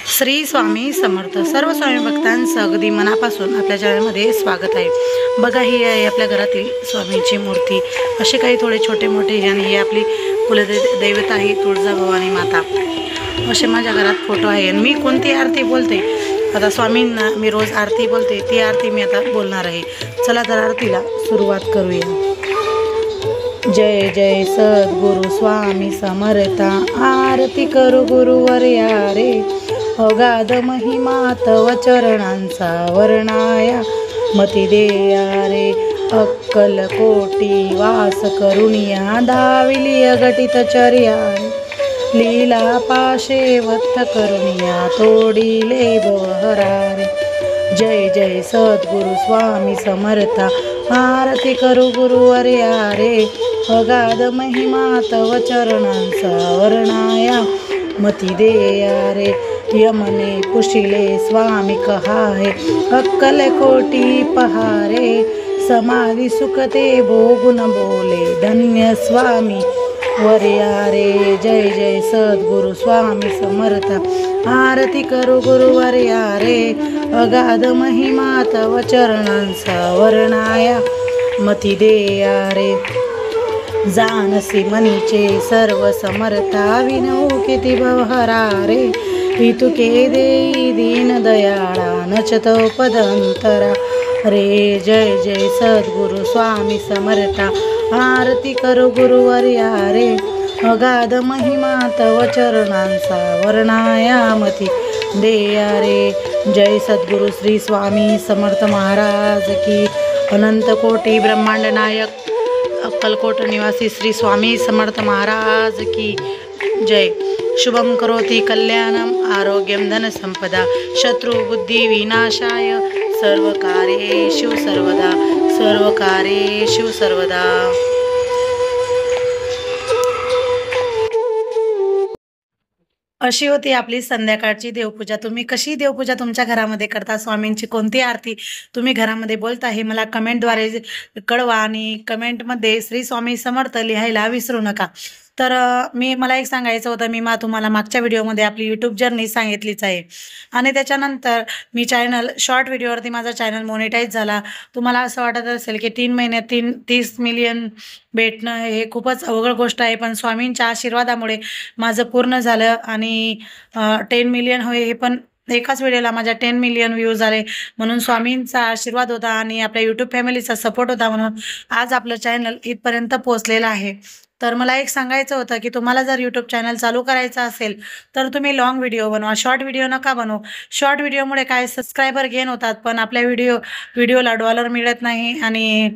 श्री स्वामी समर्थ. सर्व स्वामी भक्तांचं अगदी मनापासून आपल्या चॅनलमध्ये स्वागत आहे. बघा, ही आहे आपल्या घरातील स्वामींची मूर्ती. असे काही थोडे छोटे मोठे आणि ही आपली कुलदैवता आहे तुळजाभवानी माता. असे माझ्या घरात फोटो आहे. आणि मी कोणती आरती बोलते आता, स्वामींना मी रोज आरती बोलते, ती आरती मी आता बोलणार आहे. चला तर आरतीला सुरुवात करूया. जय जय सद्गुरु स्वामी समर्था, आरती करू गुरुवर्या रे. अगाध महिमा तव चरणांचा वर्णाया, मती देया रे. अक्कल कोटी वास करुणिया, धाविली अघटित चर्या. लीला पाशे वत्थ करुणिया, तोडिले भवहरा रे. जय जय सद्गुरु स्वामी समर्था, आरती करू गुरुवर्या रे. अगाध महिमा तव चरणांचा वर्णाया, मती देया रे. यमने पुशिले स्वामी कहाहे, अक्कल कोटी पहारे. समाधी सुखते भोगुन बोले, धन्य स्वामी वर्या रे. जय जय सद्गुरु स्वामी समर्थ, आरती करू गुरुवर्या रे. अगाध महिमा तव चरणांचा वर्णाया, मती देया रे. जानसी मनीचे सर्व समर्था, विनऊ किती भवहरा रे. इतुके देई दीन दयाळा, नचतो पदंतरा रे. जय जय सद्गुरु स्वामी समर्था, आरती करू गुरुवर्या रे. अगाध महिमा तव चरणांचा वर्णाया, मती देया रे. जय सद्गुरु श्री स्वामी समर्थ महाराज की. अनंत कोटी ब्रह्मांड नायक अक्कलकोट निवासी श्री स्वामी समर्थ महाराज की जय. शुभम करोति कल्याणम, आरोग्यम धन संपदा, शत्रु बुद्धि विनाशाय, सर्व कार्येषु सर्वदा, सर्व कार्येषु सर्वदा. अशी होती आपली संध्याकाळची देवपूजा. तुम्ही कशी देवपूजा तुमच्या घरामध्ये करता, स्वामींची कोणती आरती तुम्ही घरामध्ये बोलता, हे मला कमेंटद्वारे कळवा. आणि कमेंटमध्ये श्री स्वामी समर्थ लिहायला विसरू नका. तर मला एक सांगायचं होतं, तुम्हाला मागच्या व्हिडिओमध्ये आपली यूट्यूब जर्नी सांगितलीच आहे. आणि त्याच्यानंतर मी शॉर्ट व्हिडिओवरती माझा चॅनल मोनेटाईज झाला. तुम्हाला असं वाटत असेल की 3 महिन्यात 30 मिलियन भेटणं हे खूपच अवघड गोष्ट आहे, पण स्वामींच्या आशीर्वादामुळे माझं पूर्ण झालं. आणि 10 मिलियन होय, हे पण एकाच व्हिडिओला माझ्या 10 मिलियन व्ह्यूज आले. म्हणून स्वामींचा आशीर्वाद होता आणि आपल्या यूट्यूब फॅमिलीचा सपोर्ट होता, म्हणून आज आपलं चॅनल इथपर्यंत पोहोचलेलं आहे. तर मला एक सांगायचं होतं की तुम्हाला जर यूट्यूब चॅनल चालू करायचं असेल तर तुम्ही लॉंग व्हिडिओ बनवा, शॉर्ट व्हिडिओ नका बनवू. शॉर्ट व्हिडिओमुळे काय सबस्क्रायबर गेन होतात, पण आपल्या व्हिडिओला डॉलर मिळत नाही आणि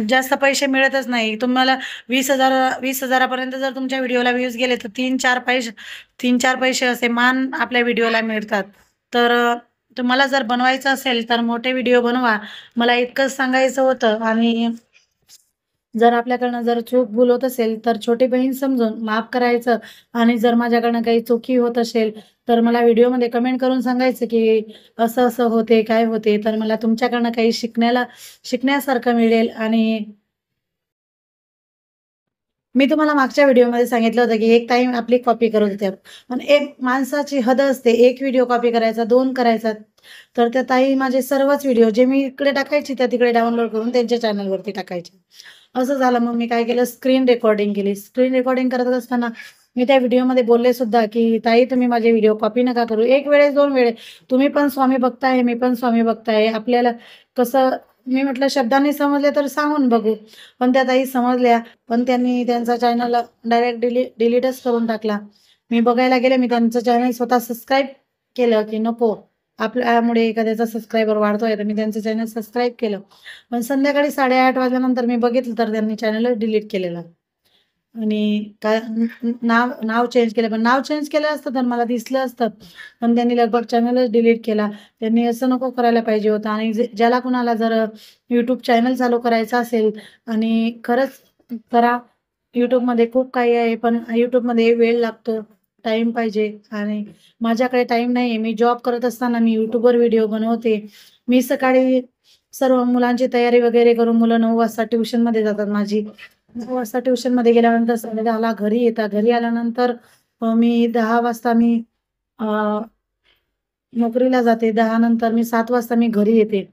जास्त पैसे मिळतच नाही. तुम्हाला 20,000 जर तुमच्या व्हिडिओला व्ह्यूज गेले तर 3-4 पैसे असे मान आपल्या व्हिडिओला मिळतात. तर तुम्हाला जर बनवायचं असेल तर मोठे व्हिडिओ बनवा, मला इतकंच सांगायचं होतं. आणि जर आपल्याकडनं जर चूक भूल होत असेल तर छोटी बहीण समजून माफ करायचं. आणि जर माझ्याकडनं काही चुकी होत असेल तर मला व्हिडिओमध्ये कमेंट करून सांगायचं की असं असं होते, काय होते, तर मला तुमच्याकडनं काही शिकण्यासारखं मिळेल. आणि मी तुम्हाला मागच्या व्हिडिओमध्ये सांगितलं होतं की एक टाईम आपली कॉपी करत होत्या, पण एक माणसाची हद असते, एक व्हिडिओ कॉपी करायचा, 2 करायचा. तर त्या ताई माझे सर्वच व्हिडिओ जे मी इकडे टाकायची त्या तिकडे डाउनलोड करून त्यांच्या चॅनलवरती टाकायचे. असं झालं. मग मी काय केलं, स्क्रीन रेकॉर्डिंग केली. स्क्रीन रेकॉर्डिंग करत असताना मी त्या व्हिडिओमध्ये बोलले सुद्धा की ताई तुम्ही माझे व्हिडिओ कॉपी नका करू. 1 वेळेस 2 वेळेस तुम्ही पण स्वामी भक्त आहे, मी पण स्वामी भक्त आहे. आपल्याला कसं, मी म्हटलं शब्दांनी समजले तर सांगून बघू. पण त्या ताई समजल्या, पण त्यांनी त्यांचा चॅनल डायरेक्ट डिलीटच करून टाकला. मी बघायला गेले, मी त्यांचं चॅनल स्वतः सबस्क्राईब केलं की नको आपल्यामुळे एखाद्याचा सबस्क्रायबर वाढतोय, तर मी त्यांचं चॅनल सबस्क्राईब केलं. पण संध्याकाळी 8:30 वाजल्यानंतर मी बघितलं तर त्यांनी चॅनल डिलीट केलेलं. आणि काय नाव चेंज केलं, पण नाव चेंज केलं असतं तर मला दिसलं असतं, पण त्यांनी लगभग चॅनलच डिलीट केला. त्यांनी असं नको करायला पाहिजे होतं. आणि ज्याला कुणाला जर यूट्यूब चॅनल चालू करायचं असेल आणि खरंच करा. यूट्यूबमध्ये खूप काही आहे, पण यूट्यूबमध्ये वेळ लागतो, टाईम पाहिजे. आणि माझ्याकडे टाईम नाही आहे. मी जॉब करत असताना मी यूट्यूबवर व्हिडिओ बनवते. मी सकाळी सर्व मुलांची तयारी वगैरे करून, मुलं 9 वाजता ट्युशनमध्ये जातात माझी. 9 वाजता ट्युशनमध्ये गेल्यानंतर 10:30ला घरी येतात. घरी आल्यानंतर मी 10 वाजता नोकरीला जाते. 10 नंतर मी 7 वाजता मी घरी येते.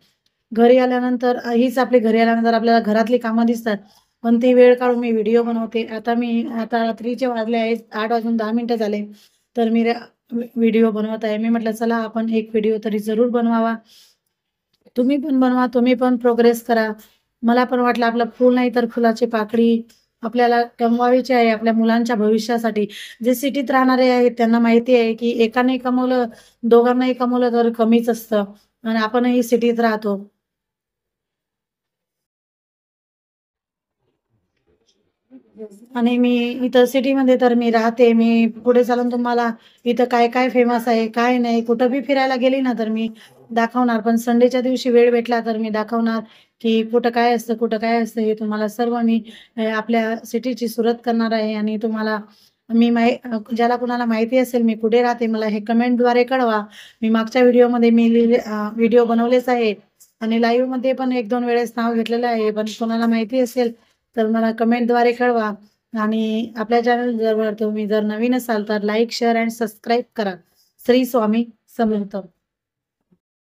घरी आल्यानंतर हीच आपली घरी आल्यानंतर आपल्याला घरातली कामं दिसतात. पण ती वेळ काढून मी व्हिडिओ बनवते. आता रात्रीचे वाजले आहेत 8 वाजून 10 मिनिटं झाले. तर मी व्हिडिओ बनवत आहे. मी म्हटलं चला आपण एक व्हिडिओ तरी जरूर बनवावा. तुम्ही पण बनवा, तुम्ही पण प्रोग्रेस करा. मला पण वाटलं आपलं फूल नाही तर फुलाची पाकळी आपल्याला कमवायची आहे आपल्या मुलांच्या भविष्यासाठी. जे सिटीत राहणारे आहेत त्यांना माहिती आहे, की एकाने कमवलं, दोघांनाही कमवलं तर कमीच असतं आणि आपणही सिटीत राहतो. आणि मी इथं सिटीमध्ये तर मी राहते. मी पुढे चालून तुम्हाला इथं काय-काय फेमस आहे, काय नाही, कुठं बी फिरायला गेली ना, तर मी दाखवणार. पण संडेच्या दिवशी वेळ भेटला तर मी दाखवणार, की कुठं काय असतं, कुठं काय असतं, हे तुम्हाला सर्व मी आपल्या सिटीची सुरत करणार आहे आणि तुम्हाला ज्याला कुणाला माहिती असेल मी कुठे राहते, मला हे कमेंटद्वारे कळवा. मी मागच्या व्हिडिओमध्ये व्हिडिओ बनवलेच आहे आणि लाईव्हमध्ये पण 1-2 वेळेस नाव घेतलेलं आहे. पण कोणाला माहिती असेल तर मला कमेंटद्वारे कळवा आणि आपल्या चॅनल जर तुम्ही जर नवीन असाल तर लाईक, शेअर अँड सबस्क्राईब करा. श्री स्वामी समर्थ.